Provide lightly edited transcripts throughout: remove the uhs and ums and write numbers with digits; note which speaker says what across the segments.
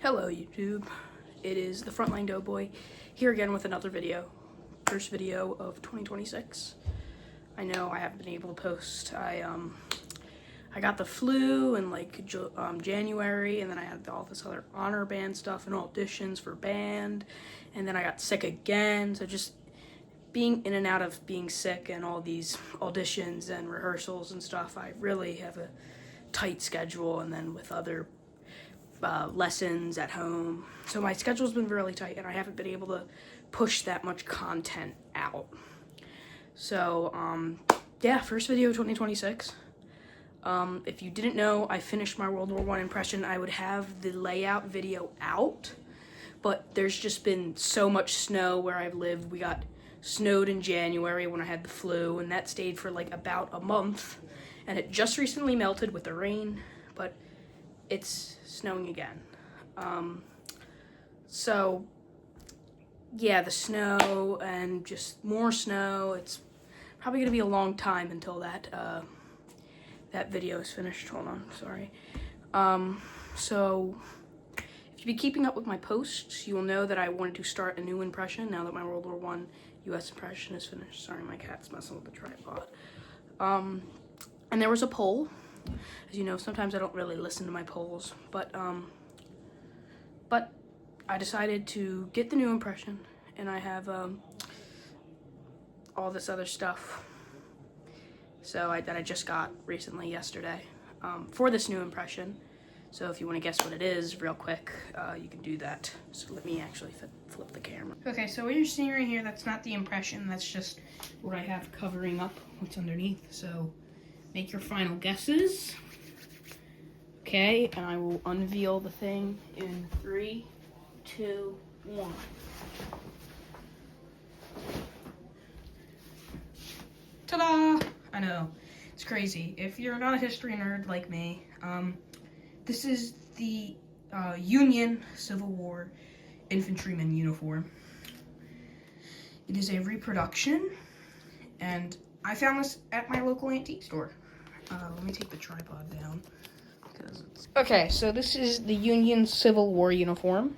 Speaker 1: Hello YouTube, it is the Frontline Doughboy here again with another video. First video of 2026. I know I haven't been able to post. I got the flu in like January, and then I had all this other honor band stuff and auditions for band, and then I got sick again. So just being in and out of being sick and all these auditions and rehearsals and stuff, I really have a tight schedule, and then with other lessons at home. So my schedule's been really tight and I haven't been able to push that much content out. So, yeah, first video of 2026. If you didn't know, I finished my World War I impression. I would have the layout video out, but there's just been so much snow where I've lived. We got snowed in January when I had the flu, and that stayed for like about a month, and it just recently melted with the rain, but it's snowing again. So yeah, the snow and just more snow. It's probably gonna be a long time until that video is finished. Hold on, sorry. So if you've been keeping up with my posts, you will know that I wanted to start a new impression now that my World War I US impression is finished. Sorry, my cat's messing with the tripod. And there was a poll. As you know, sometimes I don't really listen to my polls, but I decided to get the new impression, and I have all this other stuff that I just got recently yesterday for this new impression. So if you want to guess what it is real quick, you can do that. So let me actually flip the camera. Okay, so what you're seeing right here, that's not the impression, that's just what I have covering up what's underneath. So make your final guesses. Okay, and I will unveil the thing in 3, 2, 1. Ta-da! I know, it's crazy. If you're not a history nerd like me, this is the Union Civil War infantryman uniform. It is a reproduction, and I found this at my local antique store. Let me take the tripod down. Okay, so this is the Union Civil War uniform.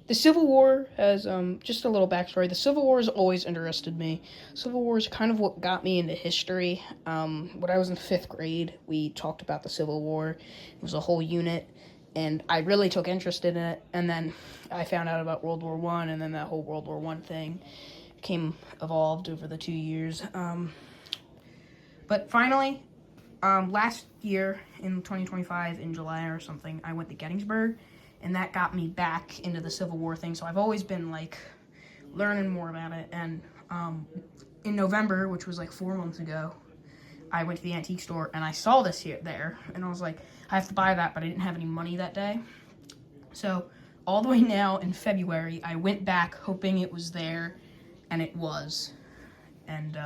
Speaker 1: The Civil War has, just a little backstory. The Civil War has always interested me. Civil War is kind of what got me into history. When I was in 5th grade, we talked about the Civil War. It was a whole unit, and I really took interest in it. And then I found out about World War I, and then that whole World War I thing evolved over the 2 years. But finally, last year in 2025, in July or something, I went to Gettysburg, and that got me back into the Civil War thing. So I've always been like learning more about it. And in November, which was like 4 months ago, I went to the antique store and I saw this there, and I was like, I have to buy that, but I didn't have any money that day. So all the way now in February, I went back hoping it was there, and it was. And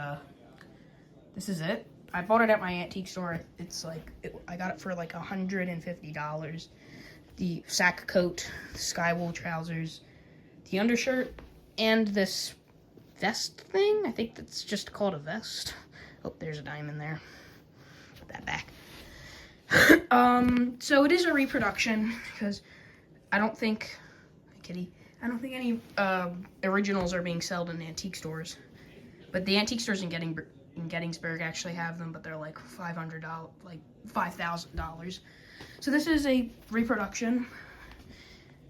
Speaker 1: this is it. I bought it at my antique store. It's like, I got it for like $150. The sack coat, the skywool trousers, the undershirt, and this vest thing. I think that's just called a vest. Oh, there's a diamond there. Put that back. So it is a reproduction, because I don't think any originals are being sold in antique stores. But the antique stores in Gettysburg actually have them, but they're like $500, like $5,000. So this is a reproduction,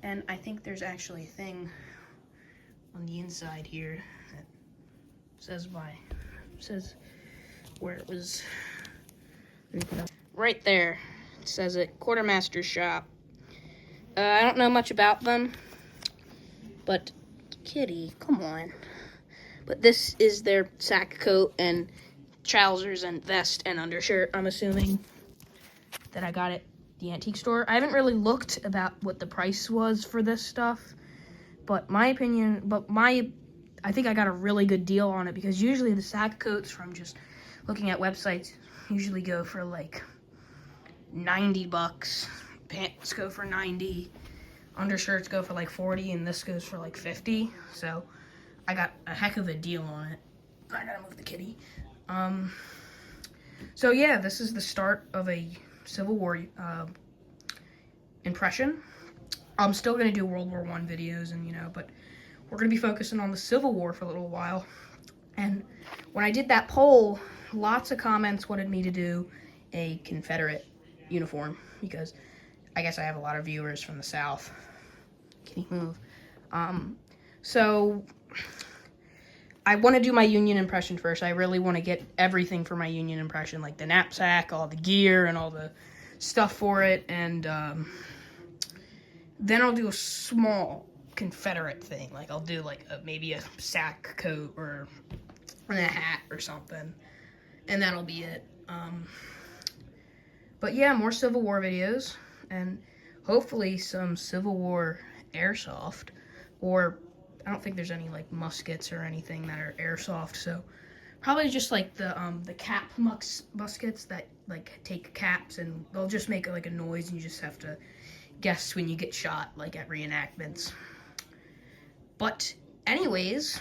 Speaker 1: and I think there's actually a thing on the inside here that says where it was reproduced. Right there, it says it, Quartermaster Shop. I don't know much about them, but kitty, come on. But this is their sack coat and trousers and vest and undershirt, I'm assuming, that I got at the antique store. I haven't really looked about what the price was for this stuff, but I think I got a really good deal on it, because usually the sack coats, from just looking at websites, usually go for like $90. Pants go for $90. Undershirts go for like $40, and this goes for like $50. So I got a heck of a deal on it. I gotta move the kitty. So yeah, this is the start of a Civil War impression. I'm still going to do World War I videos, and but we're going to be focusing on the Civil War for a little while. And when I did that poll, lots of comments wanted me to do a Confederate uniform, because I guess I have a lot of viewers from the South. Can you move? So I want to do my Union impression first. I really want to get everything for my Union impression, like the knapsack, all the gear, and all the stuff for it, and then I'll do a small Confederate thing. Like I'll do like maybe a sack coat or a hat or something, and that'll be it. But yeah, more Civil War videos, and hopefully some Civil War airsoft, or I don't think there's any like muskets or anything that are airsoft, so probably just like the cap muskets that like take caps, and they'll just make like a noise, and you just have to guess when you get shot, like at reenactments. But anyways,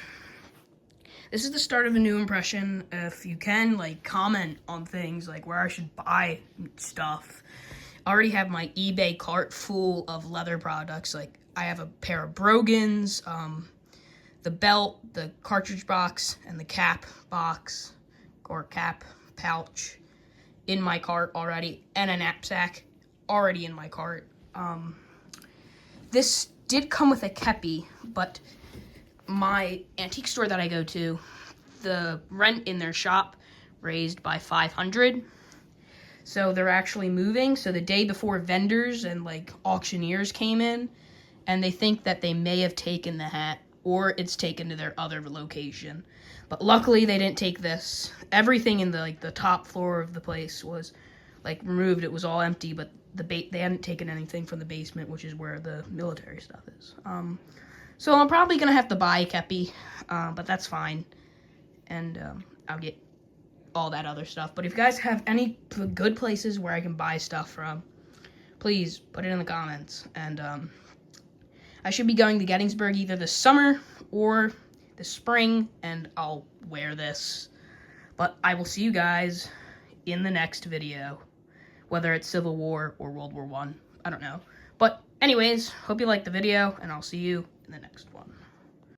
Speaker 1: this is the start of a new impression. If you can, like, comment on things like where I should buy stuff. I already have my eBay cart full of leather products. Like, I have a pair of Brogans, the belt, the cartridge box, and the cap box, or cap pouch, in my cart already, and a knapsack already in my cart. This did come with a kepi, but my antique store that I go to, the rent in their shop raised by $500. So they're actually moving. So the day before, vendors and like auctioneers came in, and they think that they may have taken the hat, or it's taken to their other location. But luckily they didn't take this. Everything in the top floor of the place was like removed. It was all empty, but they hadn't taken anything from the basement, which is where the military stuff is. So I'm probably gonna have to buy a kepi, but that's fine, and I'll get all that other stuff. But if you guys have any good places where I can buy stuff from, please put it in the comments. And I should be going to Gettysburg either this summer or this spring, and I'll wear this. But I will see you guys in the next video, whether it's Civil War or World War I. I don't know. But anyways, hope you liked the video, and I'll see you in the next one.